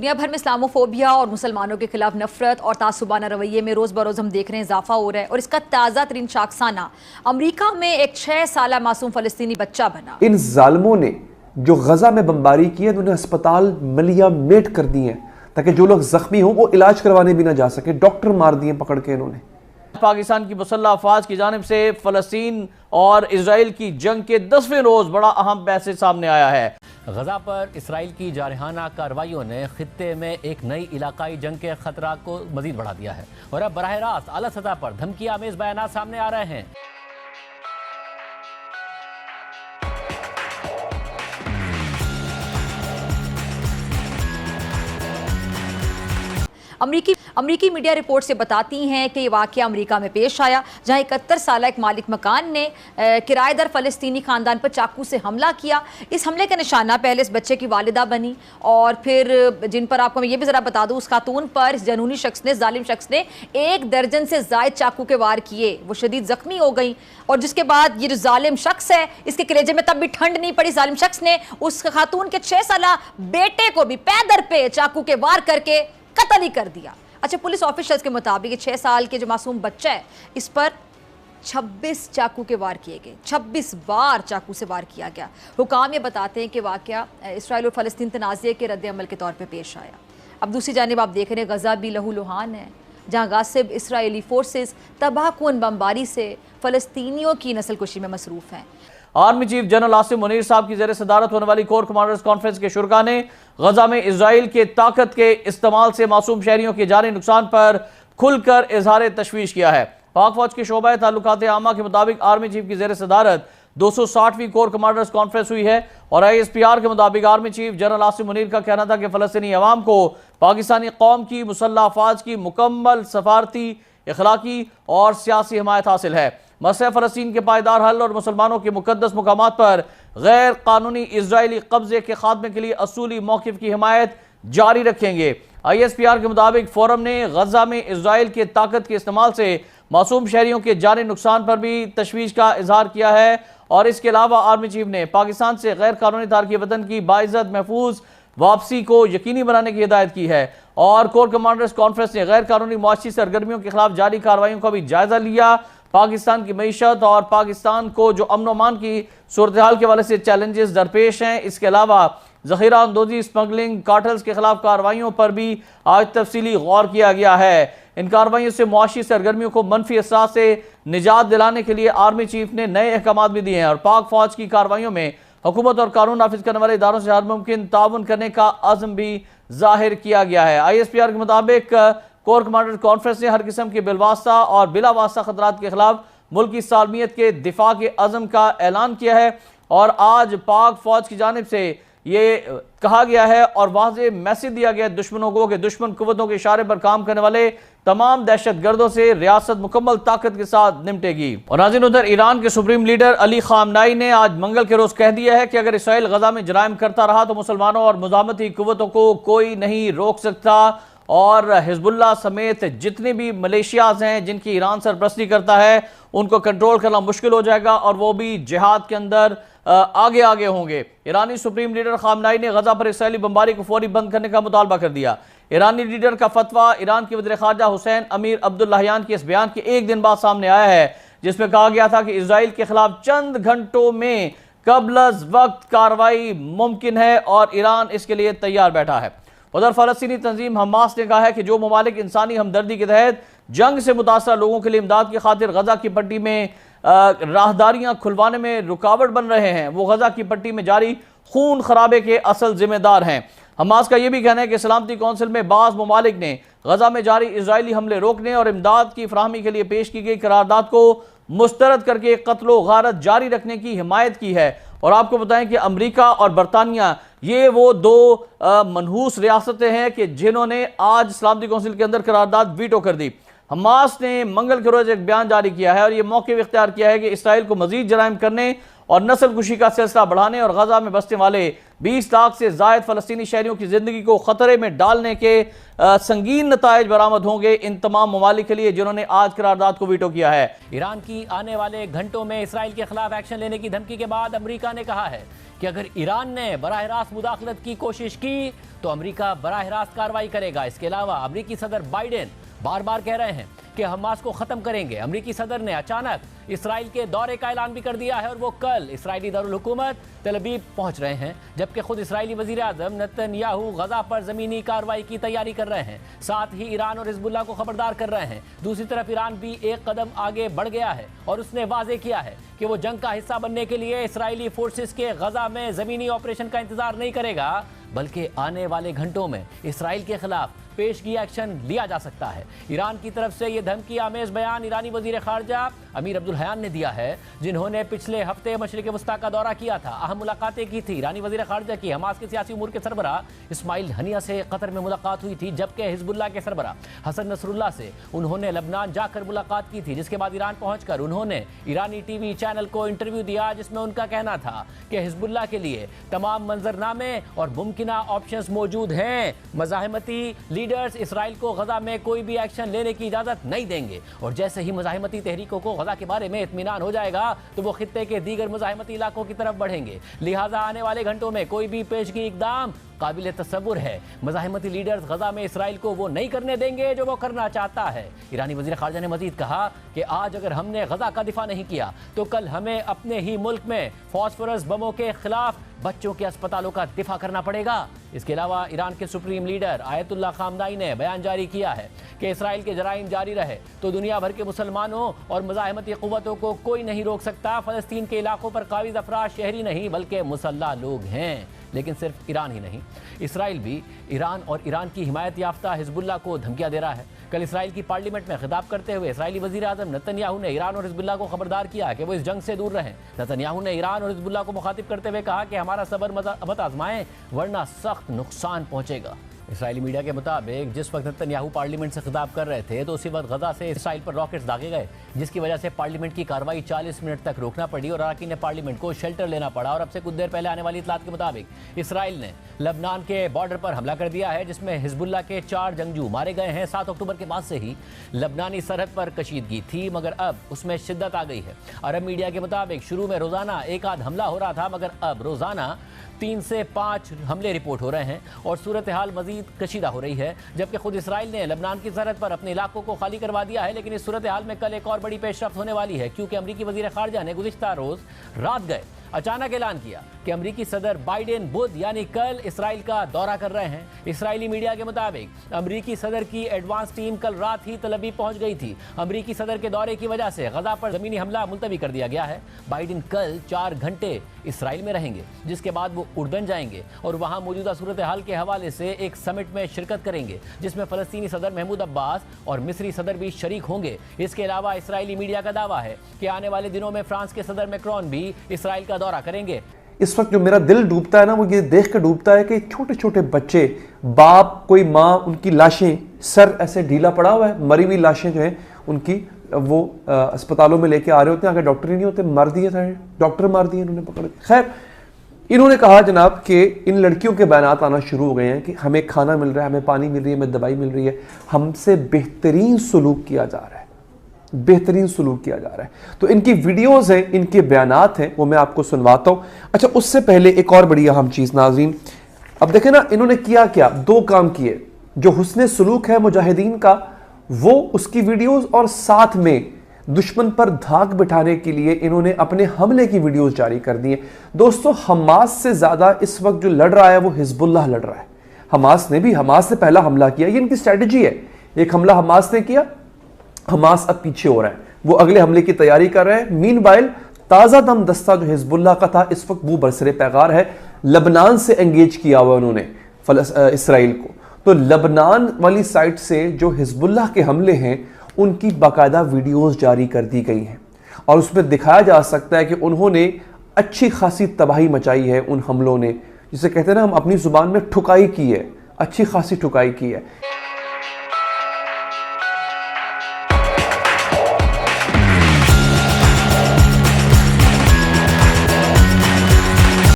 दुनिया भर में इस्लामोफोबिया और मुसलमानों के खिलाफ नफरत और तासुबाना रवैये में रोज़ बरोज़ हम देख रहे हैं इजाफा हो रहा है और इसका ताज़ा तरीन शाखसाना अमरीका में एक 6 साल मासूम फ़लस्तीनी बच्चा बना। इन जालिमों ने जो गजा में बमबारी की है उन्हें अस्पताल मलिया मेट कर दिए हैं ताकि जो लोग जख्मी हों वो इलाज करवाने भी ना जा सके। डॉक्टर मार दिए पकड़ के इन्होंने। पाकिस्तान की मुसल्लह अफवाज की जानिब से फ़लस्तीन और इसराइल की जंग के 10वें रोज़ बड़ा अहम मैसेज सामने आया है। गजा पर इसराइल की जारहाना कार्रवाइयों ने खित्ते में एक नई इलाकाई जंग के खतरा को मजीद बढ़ा दिया है और अब बराह रास्त आला सतह पर धमकी आमेज बयान सामने आ रहे हैं। अमरीकी मीडिया रिपोर्ट से बताती हैं कि ये वाक़या अमरीका में पेश आया जहां 71 साल एक मालिक मकान ने किराएदार फ़लस्तीनी ख़ानदान पर चाकू से हमला किया। इस हमले का निशाना पहले इस बच्चे की वालिदा बनी और फिर जिन पर आपको मैं ये भी ज़रा बता दूँ, उस खातून पर इस जनूनी शख्स ने, जालिम शख्स ने 1 दर्जन से ज़ायद चाकू के वार किए। वो शदीद ज़ख्मी हो गई और जिसके बाद ये जो जालिम शख्स है इसके कलेजे में तब भी ठंड नहीं पड़ी। जालिम शख्स ने उस खातून के 6 साल बेटे को भी पैदर पे चाकू के वार करके कत्ल ही कर दिया। अच्छा, पुलिस ऑफिशियल्स के मुताबिक 6 साल के जो मासूम बच्चा है इस पर 26 चाकू के वार किए गए, 26 बार चाकू से वार किया गया। हुकाम ये बताते हैं कि वाक़या इसराइल और फ़लस्तीन तनाज़े के रद्द अमल के तौर पे पेश आया। अब दूसरी जानिब आप देख रहे हैं गजा भी लहूलुहान है जहाँ गासिब इसराइली फोर्सेस तबाहकुन बमबारी से फ़लस्तीनियों की नस्ल कुशी में मसरूफ़ हैं। Army chief general Asim Munir साहब की ज़ेर सदारत होने वाली कोर कमांडर्स कॉन्फ्रेंस के शुरा ने गजा में इसराइल के ताकत के इस्तेमाल से मासूम शहरियों के जानी नुकसान पर खुलकर इजहार तशवीश किया है। पाक फौज के शोबा ताल्लुकात आमा के मुताबिक आर्मी चीफ की ज़ेर सदारत 260वीं कोर कमांडर्स कॉन्फ्रेंस हुई है और ISPR के मुताबिक army chief general Asim Munir का कहना था कि फ़लस्तीनी अवाम को पाकिस्तानी कौम की मुसल्लह अफवाज की मुकम्मल सफारती, इखलाकी और सियासी हिमायत हासिल है। मसले फ़लस्तीन के पायदार हल और मुसलमानों के मुकद्दस मुकामात पर गैर कानूनी इजरायली कब्जे के खात्मे के लिए असूली मौक़िफ़ की हिमायत जारी रखेंगे। ISPR के मुताबिक फोरम ने गजा में इसराइल के ताकत के इस्तेमाल से मासूम शहरियों के जानी नुकसान पर भी तशवीश का इजहार किया है और इसके अलावा आर्मी चीफ ने पाकिस्तान से गैर कानूनी तारकी वतन की बाइज़्ज़त महफूज वापसी को यकीनी बनाने की हिदायत की है और कोर कमांडर्स कॉन्फ्रेंस ने गैर कानूनी मुआशी सरगर्मियों के खिलाफ जारी कार्रवाइयों का भी जायजा लिया। पाकिस्तान की मईशत और पाकिस्तान को जो अमन अमान की सूरत हाल के हवाले से चैलेंजेस दरपेश हैं, इसके अलावा ज़ख़ीरा अंदोज़ी, स्मगलिंग, कार्टल्स के खिलाफ कार्रवाइयों पर भी आज तफसीली गौर किया गया है। इन कार्रवाइयों से मुआशी सरगर्मियों को मनफी असरा से निजात दिलाने के लिए आर्मी चीफ ने नए अहकाम भी दिए हैं और पाक फौज की कार्रवाइयों में हुकूमत और कानून नाफिज करने वाले इदारों से हर मुमकिन ताउन करने का अज़्म भी जाहिर किया गया है। ISPR के मुताबिक कोर कमांडर कॉन्फ्रेंस ने हर किस्म के बिलवास्ता और बिला वास्ता खतरात के खिलाफ मुल्क की सालमियत के दिफा के अज़म का ऐलान किया है और आज पाक फौज की जानिब से ये कहा गया है और वाज़े मैसेज दिया गया है दुश्मनों को कि दुश्मन कुव्वतों के इशारे पर काम करने वाले तमाम दहशत गर्दों से रियासत मुकम्मल ताकत के साथ निपटेगी। और नाज़रीन, उधर ईरान के सुप्रीम लीडर अली खामनाई ने आज मंगल के रोज़ कह दिया है कि अगर इसराइल गजा में जराइम करता रहा तो मुसलमानों और मुज़ाहमती कुव्वतों को कोई नहीं रोक सकता और हिजबुल्लाह समेत जितने भी मलेशियाज हैं जिनकी ईरान सरपरस्ती करता है उनको कंट्रोल करना मुश्किल हो जाएगा और वो भी जिहाद के अंदर आगे आगे होंगे। ईरानी सुप्रीम लीडर खामनाई ने गजा पर इसराइली बमबारी को फौरी बंद करने का मुतालबा कर दिया। ईरानी लीडर का फतवा ईरान के वज़ीर ख़ारजा हुसैन अमीर अब्दुल्लाहियान के इस बयान के एक दिन बाद सामने आया है जिसमें कहा गया था कि इसराइल के खिलाफ चंद घंटों में कबल वक्त कार्रवाई मुमकिन है और ईरान इसके लिए तैयार बैठा है। उधर फ़लस्तीनी तंजीम हमास ने कहा है कि जो ममालिक इंसानी हमदर्दी के तहत जंग से मुतासर लोगों के लिए इमदाद की खातिर गजा की पट्टी में राहदारियां खुलवाने में रुकावट बन रहे हैं, वो गजा की पट्टी में जारी खून खराबे के असल जिम्मेदार हैं। हमास का यह भी कहना है कि सलामती कौंसिल में बाज़ ममालिक ने गजा में जारी इजरायली हमले रोकने और इमदाद की फराहमी के लिए पेश की गई करारदाद को मुस्तरद करके कत्लो गारत जारी रखने की हिमायत की है। और आपको बताएं कि अमेरिका और बरतानिया ये वो दो मनहूस रियासतें हैं कि जिन्होंने आज सलामती कौंसिल के अंदर करारदाद वीटो कर दी। हमास ने मंगल के रोज एक बयान जारी किया है और यह मौके इख्तियार किया है कि इसराइल को मजीद जराइम करने और नस्ल कुशी का सिलसिला बढ़ाने और गजा में बसने वाले 20 लाख से जायद फलस्तीनी शहरियों की जिंदगी को खतरे में डालने के संगीन नताइज बरामद होंगे इन तमाम ममालिक के लिए जिन्होंने आज करारदाद को वीटो किया है। ईरान की आने वाले घंटों में इसराइल के खिलाफ एक्शन लेने की धमकी के बाद अमेरिका ने कहा है कि अगर ईरान ने बराह रास्त मुदाखलत की कोशिश की तो अमेरिका बराह रास्त कार्रवाई करेगा। इसके अलावा अमेरिकी सदर बाइडेन बार बार कह रहे हैं कि हमास को खत्म करेंगे। अमेरिकी सदर ने अचानक इसराइल के दौरे का ऐलान भी कर दिया है और वो कल इसराइली दारुल हुकूमत तेल अवीव पहुंच रहे हैं, जबकि खुद इसराइली वजीर आजम नेतन्याहू गजा पर जमीनी कार्रवाई की तैयारी कर रहे हैं। साथ ही ईरान और हिजबुल्लाह को खबरदार कर रहे हैं। दूसरी तरफ ईरान भी एक कदम आगे बढ़ गया है और उसने वाजे किया है कि वो जंग का हिस्सा बनने के लिए इसराइली फोर्सेस के गजा में जमीनी ऑपरेशन का इंतजार नहीं करेगा, बल्कि आने वाले घंटों में इसराइल के खिलाफ पेशगी एक्शन लिया जा सकता है। ईरान की तरफ से यह धमकी आमेज बयान ईरानी वजीर खारजा अमीर अब्दुल हयान ने दिया है, जिन्होंने पिछले हफ्ते मशरिक वस्ता का दौरा किया था, अहम मुलाकातें की थी। ईरानी वजीर खारजा की हमास के सियासी उमूर के सरबरा इस्माइल हनिया से कतर में मुलाकात हुई थी, जबकि हिजबुल्लाह के सरबरा हसन नसरुल्लाह से उन्होंने लबनान जाकर मुलाकात की थी, जिसके बाद ईरान पहुंचकर उन्होंने ईरानी टीवी चैनल को इंटरव्यू दिया, जिसमें उनका कहना था कि हिजबुल्लाह के लिए तमाम मंजरनामे और मुमकिना ऑप्शंस मौजूद हैं। मज़ाहमती लीडर्स इसराइल को गजा में कोई भी एक्शन लेने की इजाजत नहीं देंगे और जैसे ही मज़ाहमती तहरीकों को गजा के बारे में इत्मीनान हो जाएगा तो वो खित्ते के दीगर मज़ाहमती इलाकों की तरफ बढ़ेंगे। लिहाजा आने वाले घंटों में कोई भी पेशगी इकदाम काबिल तसव्वुर है। मज़ाहमती लीडर्स गजा में इसराइल को वो नहीं करने देंगे जो वो करना चाहता है। ईरानी वज़ीर ख़ारजा ने मज़ीद कहा कि आज अगर हमने गजा का दिफा नहीं किया तो कल हमें अपने ही मुल्क में फॉस्फोरस बमों के खिलाफ बच्चों के अस्पतालों का दिफा करना पड़ेगा। इसके अलावा ईरान के सुप्रीम लीडर आयतुल्लाह खामनाई ने बयान जारी किया है कि इसराइल के जराइम जारी रहे तो दुनिया भर के मुसलमानों और मज़ाहमती क़ुव्वतों को कोई नहीं रोक सकता। फ़लस्तीन के इलाकों पर काबिज़ अफराद शहरी नहीं बल्कि मुसल्लह लोग हैं। लेकिन सिर्फ ईरान ही नहीं, इसराइल भी ईरान और ईरान की हिमायत याफ्ता हिजबुल्लाह को धमकियां दे रहा है। कल इसराइल की पार्लियामेंट में खिताब करते हुए इसराइली वज़ीर आज़म नेतन्याहू ने ईरान और हिजबुल्लाह को खबरदार किया कि वो इस जंग से दूर रहें। नेतन्याहू ने ईरान और हिजबुल्लाह को मुखातिब करते हुए कहा कि हमारा सब्र मत आजमाएं वरना सख्त नुकसान पहुंचेगा। इसराइली मीडिया के मुताबिक जिस वक्त नेतन्याहू पार्लियामेंट से खिताब कर रहे थे तो उसी वक्त गजा से इसराइल पर रॉकेट्स दागे गए, जिसकी वजह से पार्लियामेंट की कार्रवाई 40 मिनट तक रोकना पड़ी और अरकान ने पार्लियामेंट को शेल्टर लेना पड़ा। और अब से कुछ देर पहले आने वाली इतलात के मुताबिक इसराइल ने लबनान के बॉर्डर पर हमला कर दिया है, जिसमें हिजबुल्लाह के 4 जंगजू मारे गए हैं। 7 अक्टूबर के बाद से ही लबनानी सरहद पर कशीदगी थी, मगर अब उसमें शिद्दत आ गई है। अरब मीडिया के मुताबिक शुरू में रोजाना एक आध हमला हो रहा था, मगर अब रोजाना 3 से 5 हमले रिपोर्ट हो रहे हैं और सूरत हाल मजीद कशीदा हो रही है। जबकि खुद इसराइल ने लबनान की सरहद पर अपने इलाकों को खाली करवा दिया है। लेकिन इस सूरत हाल में कल एक और बड़ी पेशरफ्त होने वाली है, क्योंकि अमरीकी वजीर खारजा ने गुज़िश्ता रोज रात गए अचानक ऐलान किया कि अमरीकी सदर बाइडेन बुध यानी कल इसराइल का दौरा कर रहे हैं। इसराइली मीडिया के मुताबिक अमरीकी सदर की एडवांस टीम कल रात ही तेल अवीव पहुंच गई थी। अमरीकी सदर के दौरे की वजह से गजा पर जमीनी हमला मुलतवी कर दिया गया है। बाइडेन कल 4 घंटे इसराइल में रहेंगे, जिसके बाद वो उर्दन जाएंगे और वहां मौजूदा सूरत हाल के हवाले से एक समिट में शिरकत करेंगे, जिसमें फ़लस्तीनी सदर महमूद अब्बास और मिस्री सदर भी शरीक होंगे। इसके अलावा इसराइली मीडिया का दावा है कि आने वाले दिनों में फ्रांस के सदर मैक्रोन भी इसराइल का दौरा करेंगे। इस वक्त जो मेरा दिल डूबता है ना, वो ये देख कर डूबता है कि छोटे छोटे बच्चे, बाप, कोई माँ, उनकी लाशें, सर ऐसे ढीला पड़ा हुआ है, मरी हुई लाशें जो हैं उनकी वो अस्पतालों में लेके आ रहे होते हैं। अगर डॉक्टर ही नहीं होते, मार दिए थे, डॉक्टर मार दिए इन्होंने पकड़। खैर, इन्होंने कहा जनाब कि इन लड़कियों के बयानात आना शुरू हो गए हैं कि हमें खाना मिल रहा है, हमें पानी मिल रही है, हमें दवाई मिल रही है, हमसे बेहतरीन सलूक किया जा रहा है, बेहतरीन सलूक किया जा रहा है। तो इनकी वीडियोस हैं, इनके बयानात हैं, वो मैं आपको सुनवाता हूं। अच्छा, उससे पहले एक और बड़ी अहम चीज नाज़रीन, अब देखें ना इन्होंने किया क्या, 2 काम किए। जो हुस्ने सलूक है मुजाहिदीन का, वो उसकी वीडियोस, और साथ में दुश्मन पर धाक बिठाने के लिए इन्होंने अपने हमले की वीडियोस जारी कर दी है। दोस्तों, हमास से ज्यादा इस वक्त जो लड़ रहा है वो हिजबुल्लाह लड़ रहा है। हमास ने पहला हमला किया, ये इनकी स्ट्रेटजी है। एक हमला हमास ने किया, हमास अब पीछे हो रहा है, वो अगले हमले की तैयारी कर रहे हैं। मीनवाइल ताजा दम दस्ता जो हिजबुल्लाह का था इस वक्त वो बरसरे पैगार है, लबनान से एंगेज किया हुआ उन्होंने इसराइल को। तो लबनान वाली साइड से जो हिजबुल्लाह के हमले हैं उनकी बाकायदा वीडियोस जारी कर दी गई हैं और उसमें दिखाया जा सकता है कि उन्होंने अच्छी खासी तबाही मचाई है उन हमलों ने, जिसे कहते हैं ना हम अपनी जुबान में ठुकाई की है, अच्छी खासी ठुकाई की है।